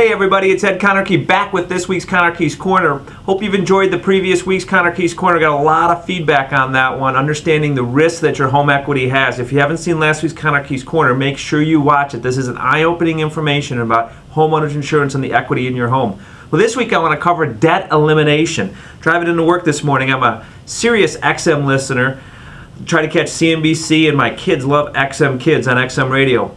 Hey everybody, it's Ed Conarchy back with this week's Conarchys Corner. Hope you've enjoyed the previous week's Conarchys Corner. Got a lot of feedback on that one, understanding the risks that your home equity has. If you haven't seen last week's Conarchys Corner, make sure you watch it. This is an eye-opening information about homeowners insurance and the equity in your home. Well, this week I want to cover debt elimination. Driving into work this morning, I'm a serious XM listener. Try to catch CNBC, and my kids love XM Kids on XM Radio.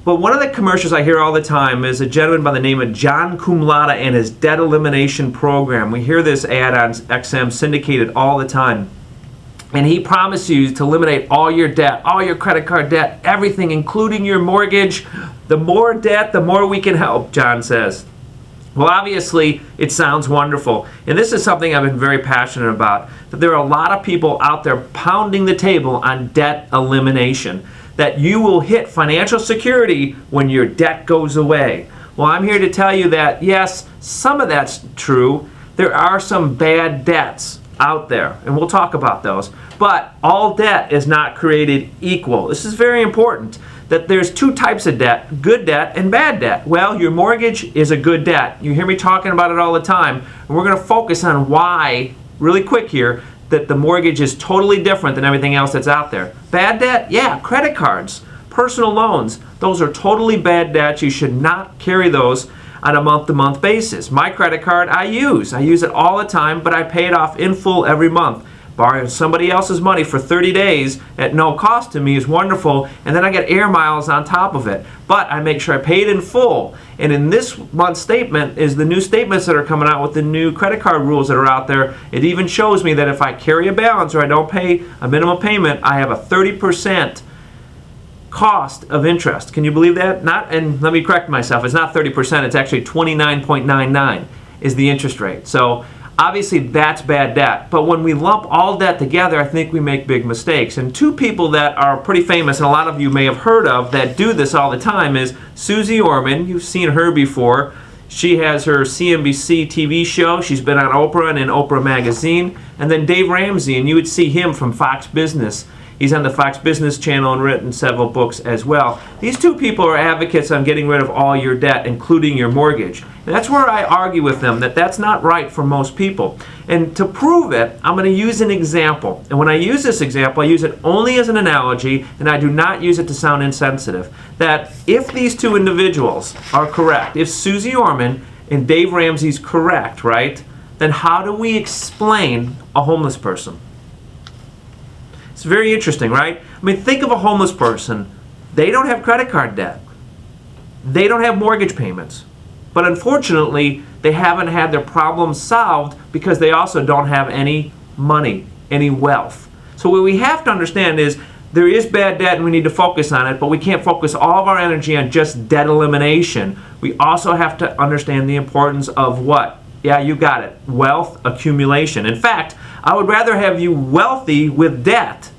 But one of the commercials I hear all the time is a gentleman by the name of John Cum Laude and his debt elimination program. We hear this ad on XM syndicated all the time. And he promises you to eliminate all your debt, all your credit card debt, everything, including your mortgage. The more debt, the more we can help, John says. Well, obviously, it sounds wonderful. And this is something I've been very passionate about, that there are a lot of people out there pounding the table on debt elimination, that you will hit financial security when your debt goes away. Well, I'm here to tell you that, yes, some of that's true. There are some bad debts out there, and we'll talk about those. But all debt is not created equal. This is very important, that there's two types of debt, good debt and bad debt. Well, your mortgage is a good debt. You hear me talking about it all the time, and we're going to focus on why, really quick here, that the mortgage is totally different than everything else that's out there. Bad debt? Yeah, credit cards, personal loans. Those are totally bad debts. You should not carry those on a month-to-month basis. My credit card I use it all the time, but I pay it off in full every month. Borrowing somebody else's money for 30 days at no cost to me is wonderful, and then I get air miles on top of it. But I make sure I pay it in full. And in this month's statement is the new statements that are coming out with the new credit card rules that are out there. It even shows me that if I carry a balance or I don't pay a minimum payment, I have a 30% cost of interest. Can you believe that? And let me correct myself, it's not 30%, it's actually 29.99 is the interest rate. So obviously that's bad debt. But when we lump all debt together, I think we make big mistakes. And two people that are pretty famous, and a lot of you may have heard of, that do this all the time is Susie Orman. You've seen her before. She has her CNBC TV show. She's been on Oprah and in Oprah Magazine. And then Dave Ramsey, and you would see him from Fox Business. He's on the Fox Business channel and written several books as well. These two people are advocates on getting rid of all your debt, including your mortgage. And that's where I argue with them that that's not right for most people. And to prove it, I'm going to use an example. And when I use this example, I use it only as an analogy, and I do not use it to sound insensitive. That if these two individuals are correct, if Susie Orman and Dave Ramsey's correct, right, then how do we explain a homeless person? It's very interesting, right? I mean, think of a homeless person. They don't have credit card debt. They don't have mortgage payments. But unfortunately, they haven't had their problems solved because they also don't have any money, any wealth. So what we have to understand is there is bad debt and we need to focus on it, but we can't focus all of our energy on just debt elimination. We also have to understand the importance of what? Yeah, you got it. Wealth accumulation. In fact, I would rather have you wealthy with debt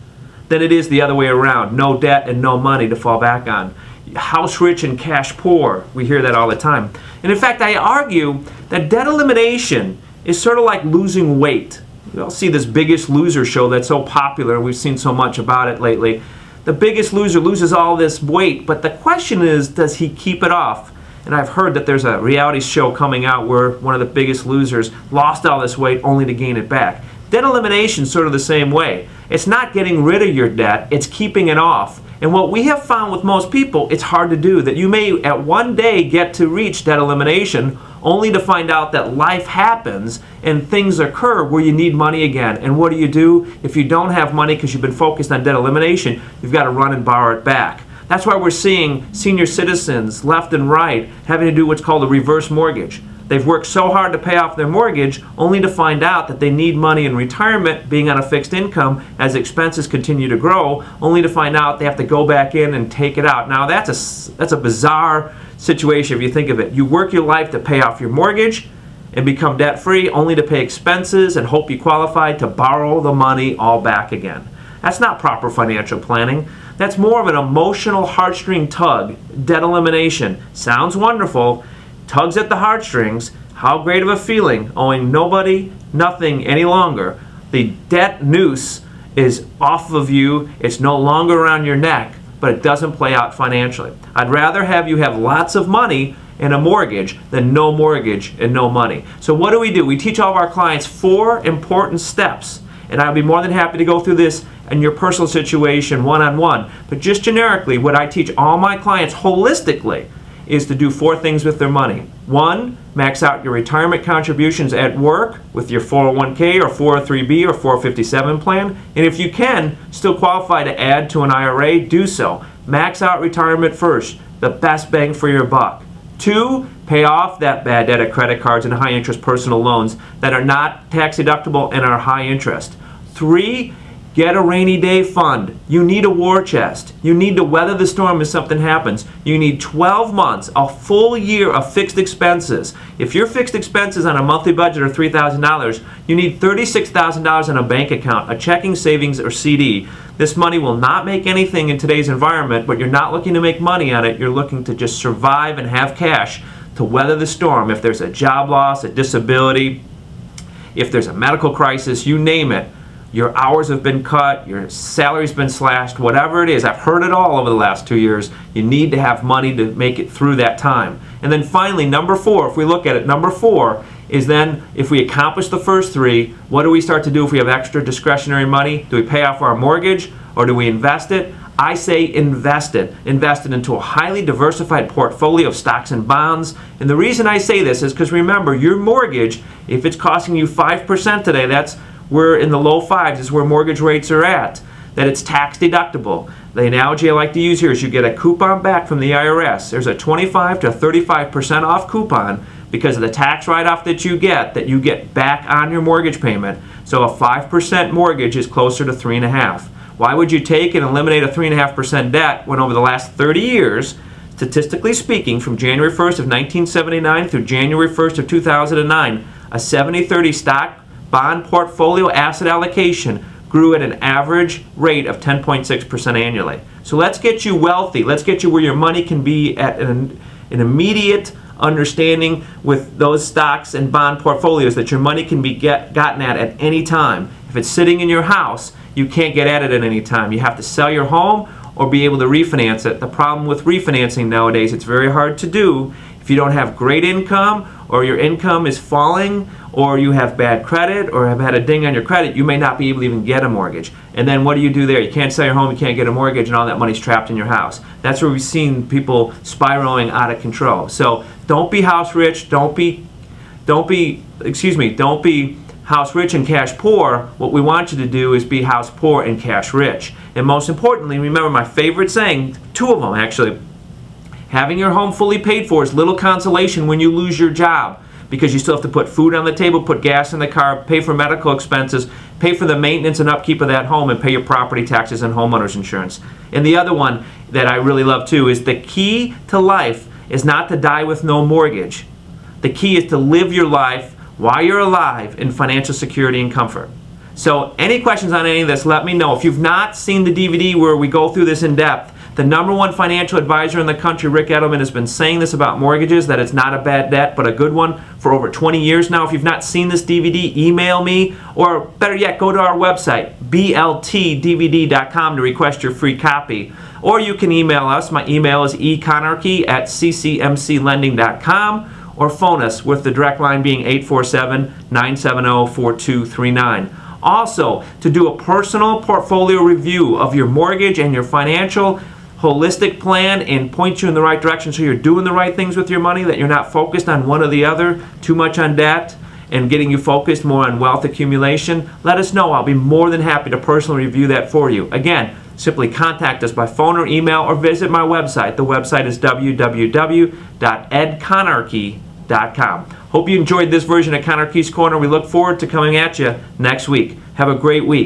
than it is the other way around. No debt and no money to fall back on. House rich and cash poor. We hear that all the time. And in fact, I argue that debt elimination is sort of like losing weight. We all see this Biggest Loser show that's so popular. We've seen so much about it lately. The Biggest Loser loses all this weight, but the question is, does he keep it off? And I've heard that there's a reality show coming out where one of the biggest losers lost all this weight only to gain it back. Debt elimination is sort of the same way. It's not getting rid of your debt, it's keeping it off. And what we have found with most people, it's hard to do. That you may at one day get to reach debt elimination only to find out that life happens and things occur where you need money again. And what do? If you don't have money because you've been focused on debt elimination, you've got to run and borrow it back. That's why we're seeing senior citizens left and right having to do what's called a reverse mortgage. They've worked so hard to pay off their mortgage only to find out that they need money in retirement, being on a fixed income as expenses continue to grow, only to find out they have to go back in and take it out. Now that's a bizarre situation if you think of it. You work your life to pay off your mortgage and become debt-free only to pay expenses and hope you qualify to borrow the money all back again. That's not proper financial planning. That's more of an emotional heartstring tug. Debt elimination. Sounds wonderful. Tugs at the heartstrings. How great of a feeling, owing nobody nothing any longer. The debt noose is off of you. It's no longer around your neck, but it doesn't play out financially. I'd rather have you have lots of money and a mortgage than no mortgage and no money. So what do? We teach all of our clients 4 important steps, and I'll be more than happy to go through this in your personal situation one-on-one. But just generically, what I teach all my clients holistically is to do 4 things with their money. 1, max out your retirement contributions at work with your 401k or 403b or 457 plan. And if you can still qualify to add to an IRA, do so. Max out retirement first, the best bang for your buck. 2, pay off that bad debt of credit cards and high interest personal loans that are not tax deductible and are high interest. 3, get a rainy day fund. You need a war chest. You need to weather the storm if something happens. You need 12 months, a full year of fixed expenses. If your fixed expenses on a monthly budget are $3,000, you need $36,000 in a bank account, a checking, savings, or CD. This money will not make anything in today's environment, but you're not looking to make money on it. You're looking to just survive and have cash to weather the storm. If there's a job loss, a disability, if there's a medical crisis, you name it. Your hours have been cut, your salary's been slashed, whatever it is. I've heard it all over the last 2 years. You need to have money to make it through that time. And then finally, number 4, if we look at it, number 4 is then if we accomplish the first 3, what do we start to do if we have extra discretionary money? Do we pay off our mortgage or do we invest it? I say invest it. Invest it into a highly diversified portfolio of stocks and bonds. And the reason I say this is because remember, your mortgage, if it's costing you 5% today, we're in the low 5s is where mortgage rates are at, that it's tax deductible. The analogy I like to use here is you get a coupon back from the IRS. There's a 25 to 35% off coupon because of the tax write-off that you get back on your mortgage payment. So a 5% mortgage is closer to 3.5. Why would you take and eliminate a 3.5% debt when over the last 30 years, statistically speaking, from January 1st of 1979 through January 1st of 2009, a 70-30 stock bond portfolio asset allocation grew at an average rate of 10.6% annually. So let's get you wealthy. Let's get you where your money can be at an immediate understanding with those stocks and bond portfolios that your money can be gotten at any time. If it's sitting in your house, you can't get at it at any time. You have to sell your home or be able to refinance it. The problem with refinancing nowadays, it's very hard to do if you don't have great income or your income is falling or you have bad credit or have had a ding on your credit. You may not be able to even get a mortgage. And then what do you do there? You can't sell your home, you can't get a mortgage, and all that money's trapped in your house. That's where we've seen people spiraling out of control. So don't be house rich, don't be house rich and cash poor. What we want you to do is be house poor and cash rich. And most importantly, remember my favorite saying, 2 of them actually. Having your home fully paid for is little consolation when you lose your job, because you still have to put food on the table, put gas in the car, pay for medical expenses, pay for the maintenance and upkeep of that home, and pay your property taxes and homeowners insurance. And the other one that I really love too is the key to life is not to die with no mortgage. The key is to live your life while you're alive in financial security and comfort. So any questions on any of this, let me know. If you've not seen the DVD where we go through this in depth, the #1 financial advisor in the country, Rick Edelman, has been saying this about mortgages, that it's not a bad debt, but a good one for over 20 years now. If you've not seen this DVD, email me, or better yet, go to our website, bltdvd.com, to request your free copy. Or you can email us. My email is econarchy@ccmclending.com, or phone us with the direct line being 847-970-4239. Also, to do a personal portfolio review of your mortgage and your financial holistic plan and point you in the right direction so you're doing the right things with your money, that you're not focused on one or the other, too much on debt, and getting you focused more on wealth accumulation, let us know. I'll be more than happy to personally review that for you. Again, simply contact us by phone or email or visit my website. The website is www.edconarchy.com. Hope you enjoyed this version of Conarchys Corner. We look forward to coming at you next week. Have a great week.